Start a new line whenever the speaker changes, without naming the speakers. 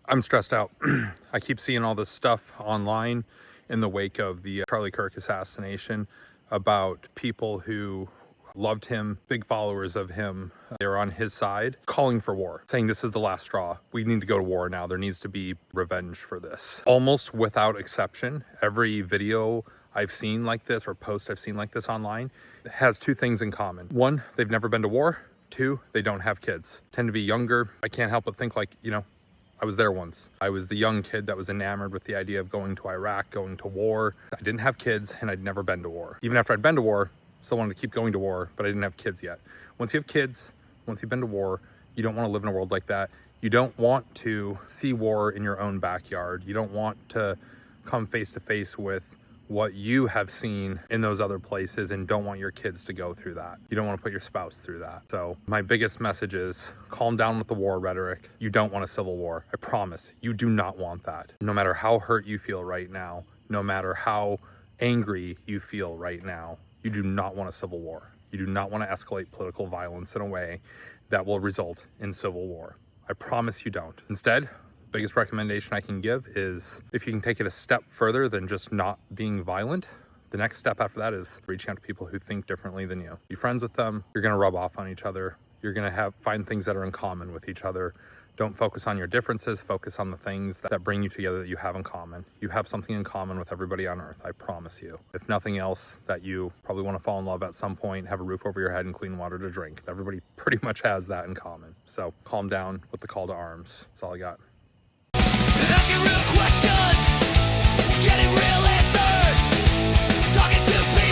I'm stressed out. I keep seeing all this stuff online in the wake of the Charlie Kirk assassination about people who loved him, big followers of him. They were on his side, calling for war, saying this is the last straw. We need to go to war now. There needs to be revenge for this. Almost without exception, every video I've seen like this or post I've seen like this online has two things in common. One, they've never been to war. Two, they don't have kids. Tend to be younger. I can't help but think, like, you know, I was there once. I was the young kid that was enamored with the idea of going to Iraq, going to war. I didn't have kids and I'd never been to war. Even after I'd been to war, still wanted to keep going to war, but I didn't have kids yet. Once you have kids, once you've been to war, you don't want to live in a world like that. You don't want to see war in your own backyard. You don't want to come face to face with what you have seen in those other places and don't want your kids to go through that. You don't want to put your spouse through that. So my biggest message is calm down with the war rhetoric. You don't want a civil war. I promise you do not want that. No matter how hurt you feel right now, no matter how angry you feel right now, you do not want a civil war. You do not want to escalate political violence in a way that will result in civil war. I promise you don't. Instead, biggest recommendation I can give is if you can take it a step further than just not being violent, the next step after that is reaching out to people who think differently than you. Be friends with them. You're going to rub off on each other. You're going to find things that are in common with each other. Don't focus on your differences. Focus on the things that bring you together, that you have in common. You have something in common with everybody on earth, I promise you. If nothing else, that you probably want to fall in love at some point, have a roof over your head and clean water to drink. Everybody pretty much has that in common. So calm down with the call to arms. That's all I got.
Asking real questions, getting real answers, talking to people.